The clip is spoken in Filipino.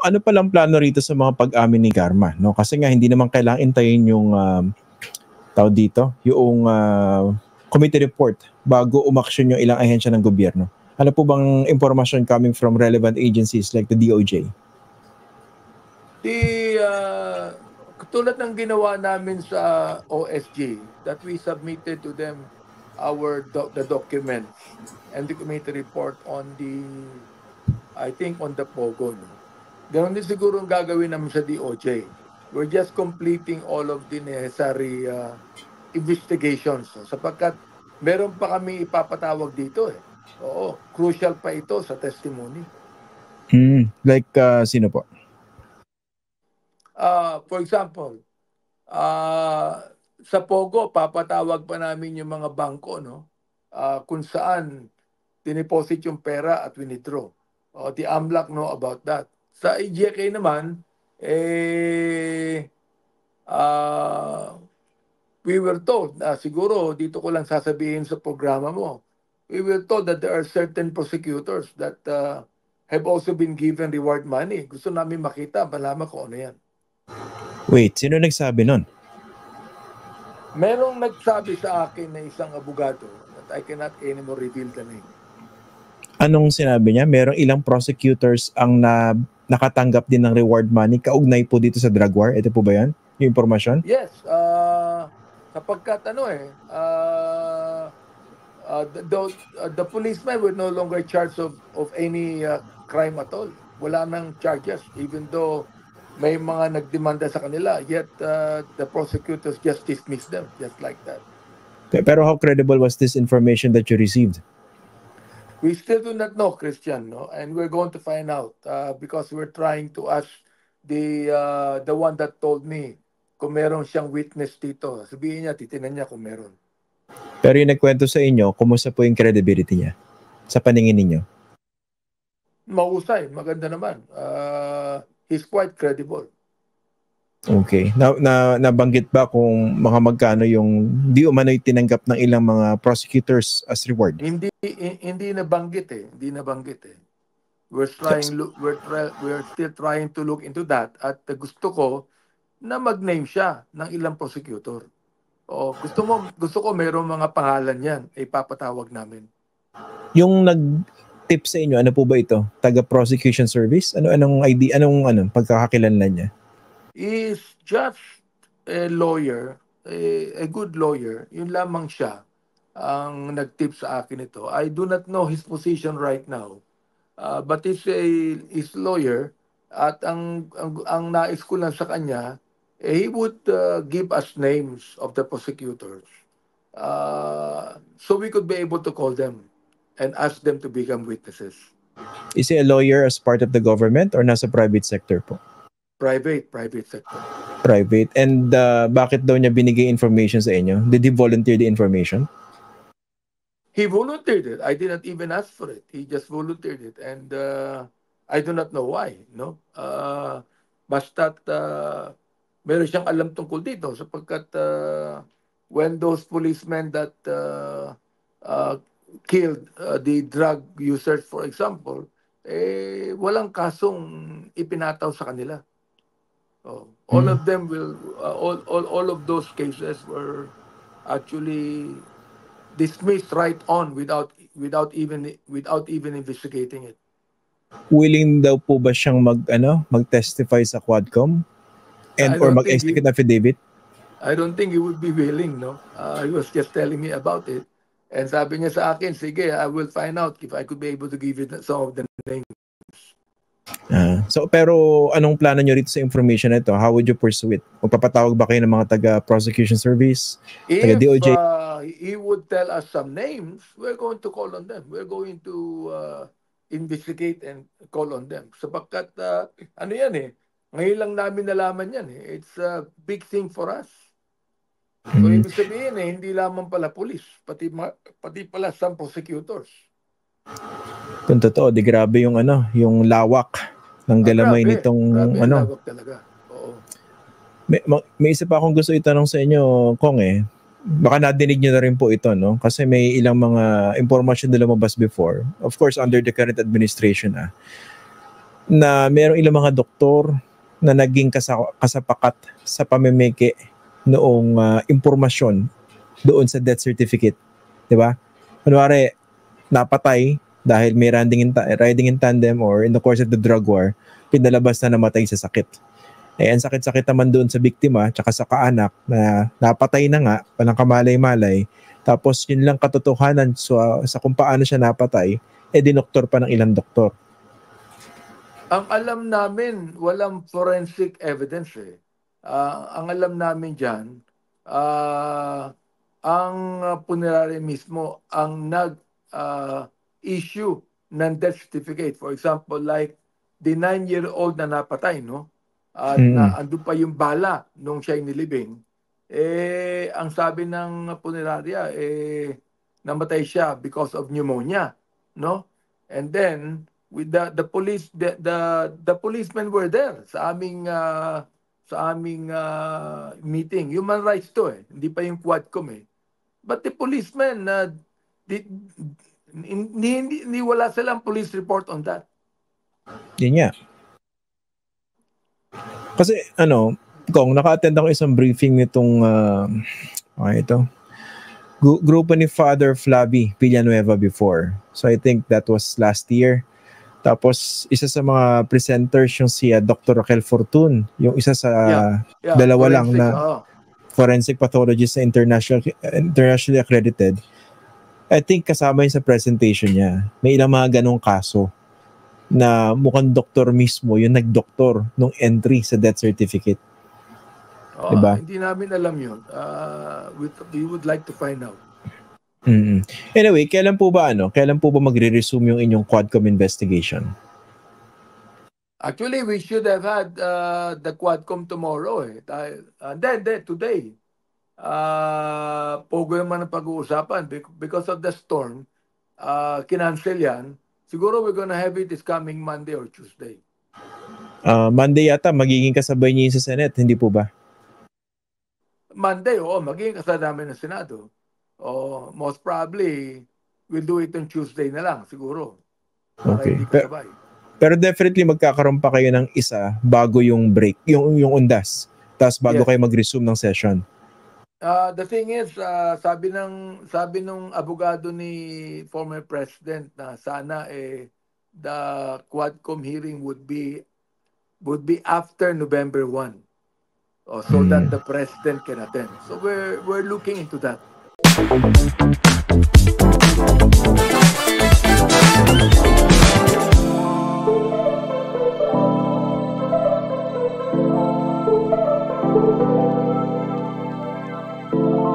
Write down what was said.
ano palang plano rito sa mga pag-amin ni Garma, no? Kasi nga hindi naman kailangang intayin yung tawag dito, yung committee report bago umaksyon yung ilang ahensya ng gobyerno. Ano po bang impormasyon coming from relevant agencies like the DOJ? Tulad ng ginawa namin sa OSG, that we submitted to them the documents and the committee report on I think on the POGO. No? Ganon din siguro ang gagawin namin sa DOJ. We're just completing all of the necessary investigations. No? Sapagkat meron pa kami ipapatawag dito eh. Oo, crucial pa ito sa testimony. Like sino po? For example, sa POGO, papatawag pa namin yung mga bangko, no? Kung saan dineposit yung pera at withdraw. The AMLAC know about that. Sa EJK naman, we were told, siguro dito ko lang sasabihin sa programa mo, we were told that there are certain prosecutors that have also been given reward money. Gusto namin makita, malaman ko ano yan. Wait, sino nagsabi nun? Merong nagsabi sa akin na isang abogado that I cannot anymore reveal the name. Anong sinabi niya? Merong ilang prosecutors ang nakatanggap din ng reward money kaugnay po dito sa drug war. Ito po ba yan? Yung impormasyon? Yes. Sapagkat the policemen were no longer charged of any crime at all. Wala nang charges even though may mga nagdemanda sa kanila, yet the prosecutors just dismissed them, just like that. Pero how credible was this information that you received? We still do not know, Christian, no? And we're going to find out because we're trying to ask the one that told me kung meron siyang witness dito. Sabihin niya, titinan niya kung meron. Pero yung nagkwento sa inyo, kumusta po yung credibility niya sa paningin ninyo? Mahusay, maganda naman. He's quite credible. Okay. Nabanggit ba kung mga magkano yung di umano'y tinanggap ng ilang mga prosecutors as reward? Hindi nabanggit eh. Hindi nabanggit eh. We're still trying to look into that at gusto ko na mag-name siya ng ilang prosecutor. O gusto ko mayroong mga pangalan yan, ipapatawag namin. Yung nag-tip sa inyo, ano po ba ito? Taga-prosecution service? Anong ID, anong pagkakakilanlan niya? He is just a lawyer, a good lawyer. Yun lamang siya ang nag-tip sa akin ito. I do not know his position right now. But he's lawyer at ang nais ko lang sa kanya, he would give us names of the prosecutors so we could be able to call them and ask them to become witnesses. Is he a lawyer as part of the government or nasa private sector po? Private sector. Private. And bakit daw niya binigay information sa inyo? Did he volunteer the information? He volunteered it. I did not even ask for it. He just volunteered it. And I do not know why. No? Basta't meron siyang alam tungkol dito sapagkat when those policemen that killed the drug users, for example, walang kasong ipinataw sa kanila. All of them all of those cases were actually dismissed right on without even investigating it. Willing daw po ba siyang mag-testify sa Quadcom or mag-execute affidavit? I don't think he would be willing, no. He was just telling me about it. And sabi niya sa akin, sige, I will find out if I could be able to give you some of the names. Pero anong plano nyo rito sa information na ito? How would you pursue it? Magpapatawag ba kayo ng mga taga-prosecution service? Taga-DOJ? He would tell us some names, we're going to call on them. We're going to investigate and call on them. Sapagkat, ano yan eh, ngayon lang namin nalaman yan eh. It's a big thing for us. So, ibig sabihin eh, hindi lamang pala police, pati pala some prosecutors. Kung totoo, di grabe yung yung lawak ng galamay nitong lawak talaga. Oo. May isa pa akong gusto itanong sa inyo, Kong eh. Baka nadinig niyo na rin po ito, no? Kasi may ilang mga information na lumabas before. Of course, under the current administration, na merong ilang mga doktor na naging kasapakat sa pamimiki noong impormasyon doon sa death certificate. Diba? Kunwari, napatay dahil may riding in tandem or in the course of the drug war, pinalabas na namatay sa sakit. Eh, ang sakit-sakit naman doon sa biktima tsaka sa kaanak na napatay na nga, walang kamalay-malay. Tapos yun lang katotohanan sa kung paano siya napatay, dinoktor pa ng ilang doktor. Ang alam namin, walang forensic evidence eh. Ang alam namin dyan, ang punerarya mismo ang nag-issue ng death certificate. For example, like the 9-year-old na napatay, no? At na andun pa yung bala nung siya nilibing. Ang sabi ng punerarya, namatay siya because of pneumonia, no? And then with the police, the policemen were there sa aming meeting. Human rights to hindi pa yung Quadcom But the policemen, hindi wala silang police report on that. Yun nga. Kasi kung naka-attend ako isang briefing nitong grupo ni Father Flavi Villanueva before. So I think that was last year. Tapos isa sa mga presenters yung si Dr. Raquel Fortun, yung isa sa dalawa lang na forensic pathologist na internationally accredited. I think kasama yun sa presentation niya. May ilang mga ganong kaso na mukhang doktor mismo yung nagdoktor nung entry sa death certificate. Diba? Hindi namin alam yun. We would like to find out. Anyway, kailan po ba magre-resume yung inyong Quadcom investigation? Actually, we should have had the Quadcom tomorrow today. Pogo naman ang pag-uusapan because of the storm. Kinancel yan. Siguro we're gonna have it this coming Monday or Tuesday. Monday yata, magiging kasabay niyo sa Senate, hindi po ba? Monday, magiging kasabay namin ng Senado. Most probably, we'll do it on Tuesday na lang, siguro. Okay. Pero definitely magkakaroon pa kayo ng isa bago yung break, yung undas. Tapos bago kayo mag-resume ng session. The thing is, sabi nung abogado ni former president na sana the Quadcom hearing would be after November 1. So that the president can attend. So we're looking into that.